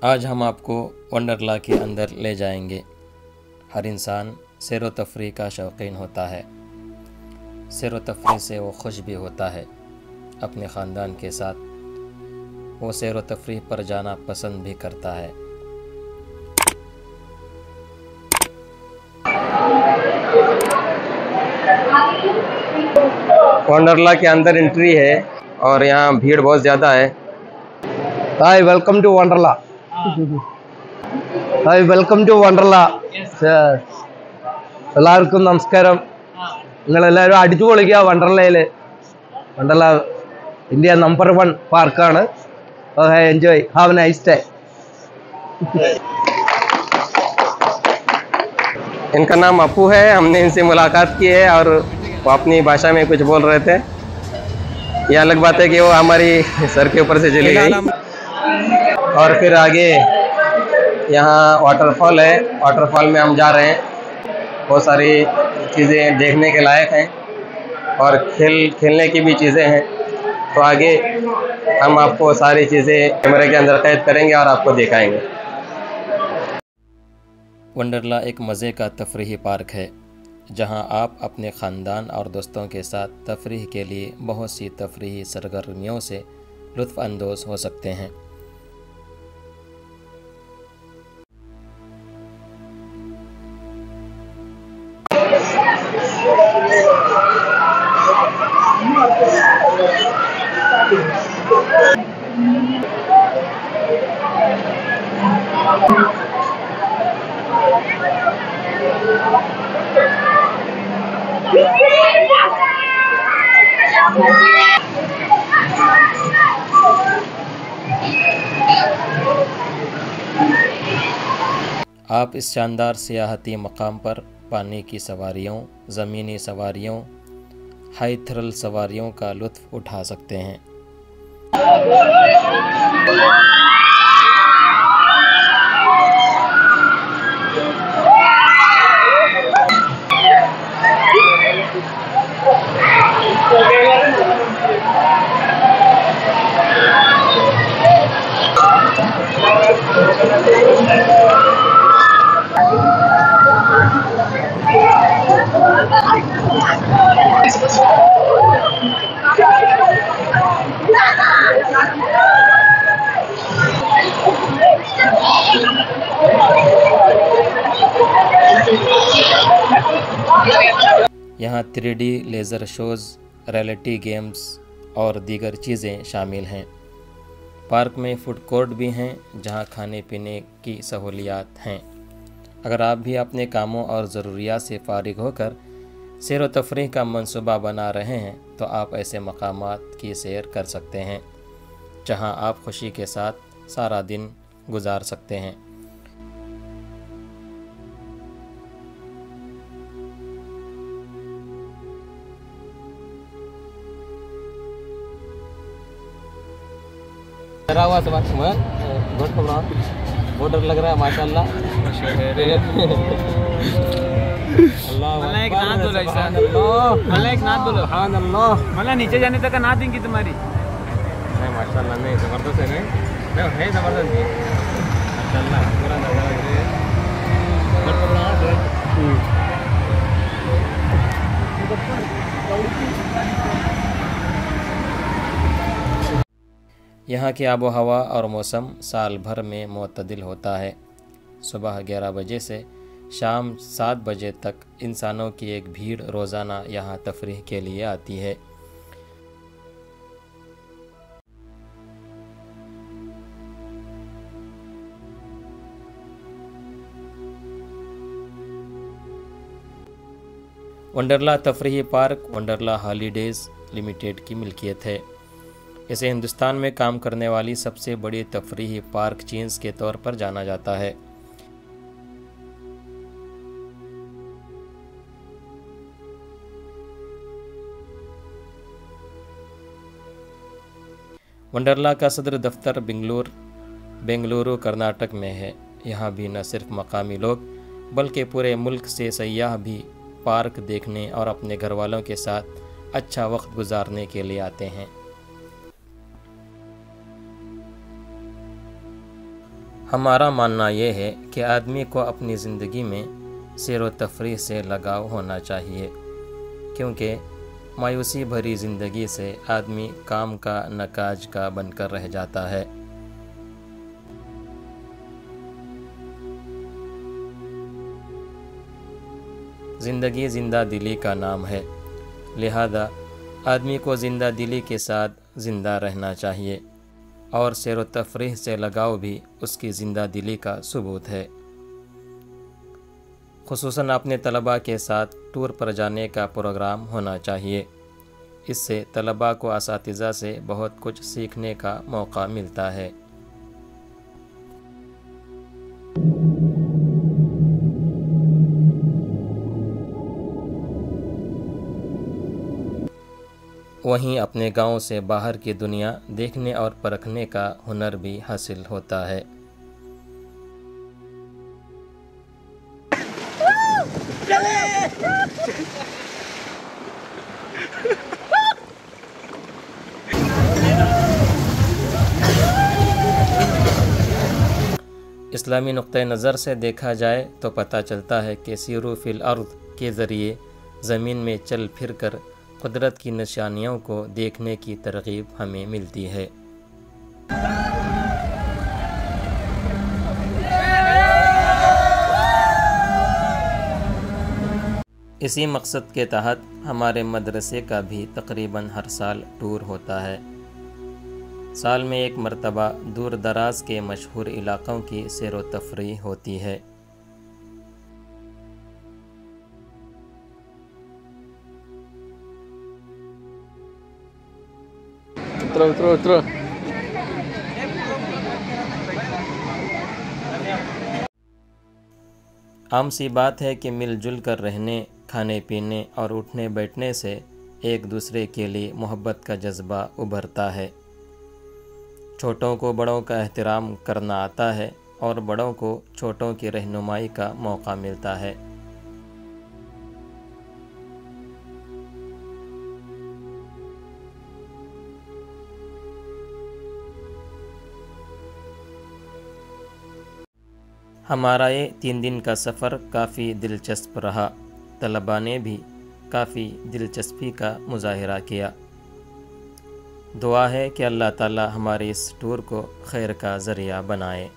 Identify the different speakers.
Speaker 1: आज हम आपको वंडरला के अंदर ले जाएंगे। हर इंसान सैर व तफरीह का शौकीन होता है। सैर व तफरीह से वो खुश भी होता है। अपने ख़ानदान के साथ वो सैर व तफरीह पर जाना पसंद भी करता है। वंडरला के अंदर एंट्री है और यहाँ भीड़ बहुत ज़्यादा है।
Speaker 2: Hi, welcome to Wonderla. Hi, welcome to Wonderla. എല്ലാവർക്കും നമസ്കാരം. നിങ്ങളെല്ലാവരും അടിച്ചു പൊളിക്കുക വണ്ടർലയില്. വണ്ടർല ഇന്ത്യ നമ്പർ 1 പാർക്കാണ്. Enjoy, have A nice day.
Speaker 1: इनका नाम अपू है। हमने इनसे मुलाकात की है और वो अपनी भाषा में कुछ बोल रहे थे। ये अलग बात है कि वो हमारी सर के ऊपर से चली गई। और फिर आगे यहाँ वाटरफॉल है। वाटरफॉल में हम जा रहे हैं। बहुत सारी चीज़ें देखने के लायक हैं और खेलने की भी चीज़ें हैं। तो आगे हम आपको सारी चीज़ें कैमरे के अंदर कैद करेंगे और आपको दिखाएंगे। वंडरला एक मज़े का तफरीही पार्क है जहां आप अपने ख़ानदान और दोस्तों के साथ तफरीह के लिए बहुत सी तफरीही सरगर्मियों से लुत्फ़ अंदोज़ हो सकते हैं। आप इस शानदार सियाहती मकाम पर पानी की सवारियों, ज़मीनी सवारियों, हाई थ्रिल सवारियों का लुत्फ़ उठा सकते हैं। यहाँ 3D laser shows, reality games और दीगर चीज़ें शामिल हैं। पार्क में फूड कोर्ट भी हैं जहाँ खाने पीने की सहूलियात हैं। अगर आप भी अपने कामों और ज़रूरियात से फारिग होकर सैर व तफरीह का मंसूबा बना रहे हैं तो आप ऐसे मकामात की सैर कर सकते हैं जहाँ आप खुशी के साथ सारा दिन गुजार सकते हैं।
Speaker 3: डरा हुआ बॉर्डर लग रहा है माशाल्लाह। अल्लाह नीचे जाने तक का ना देंगी तुम्हारी। नहीं माशाल्लाह, नहीं ज़बरदस्त है। नहीं है ज़बरदस्त माशाल्लाह। पूरा नज़ारा
Speaker 1: यहाँ की आबो हवा और मौसम साल भर में मुतदिल होता है। सुबह 11 बजे से शाम 7 बजे तक इंसानों की एक भीड़ रोज़ाना यहाँ तफरीह के लिए आती है। वंडरला तफरीही पार्क वंडरला हॉलीडेज़ लिमिटेड की मिल्कियत है। इसे हिंदुस्तान में काम करने वाली सबसे बड़ी तफरीही पार्क चेन्स के तौर पर जाना जाता है। वंडरला का सदर दफ्तर बेंगलुरु कर्नाटक में है। यहाँ भी न सिर्फ मकामी लोग बल्कि पूरे मुल्क से सयाह भी पार्क देखने और अपने घर वालों के साथ अच्छा वक्त गुजारने के लिए आते हैं।
Speaker 4: हमारा मानना यह है कि आदमी को अपनी ज़िंदगी में सैर व तफरीह से लगाव होना चाहिए, क्योंकि मायूसी भरी ज़िंदगी से आदमी काम का न काज का बनकर रह जाता है। ज़िंदगी ज़िंदा दिली का नाम है, लिहाजा आदमी को ज़िंदा दिली के साथ ज़िंदा रहना चाहिए और सैर व तफरीह से लगाव भी उसकी ज़िंदा दिली का सबूत है। खुसूसन अपने तलबा के साथ टूर पर जाने का प्रोग्राम होना चाहिए। इससे तलबा को असातिज़ा से बहुत कुछ सीखने का मौका मिलता है। वहीं अपने गांव से बाहर की दुनिया देखने और परखने का हुनर भी हासिल होता है। इस्लामी नुक्ते नज़र से देखा जाए तो पता चलता है कि सीरू फिल अर्द के ज़रिए ज़मीन में चल फिर कर कुदरत की निशानियों को देखने की तरग़ीब हमें मिलती है। इसी मकसद के तहत हमारे मदरसे का भी तकरीबन हर साल टूर होता है। साल में एक मरतबा दूर दराज के मशहूर इलाक़ों की सैर व तफरीह होती है।
Speaker 3: उतरो।
Speaker 4: आम सी बात है कि मिलजुल कर रहने, खाने पीने और उठने बैठने से एक दूसरे के लिए मोहब्बत का जज्बा उभरता है। छोटों को बड़ों का एहतराम करना आता है और बड़ों को छोटों की रहनुमाई का मौका मिलता है। हमारा ये 3 दिन का सफ़र काफ़ी दिलचस्प रहा। तलबा ने भी काफ़ी दिलचस्पी का मुज़ाहिरा किया। दुआ है कि अल्लाह ताला हमारे इस टूर को खैर का ज़रिया बनाए।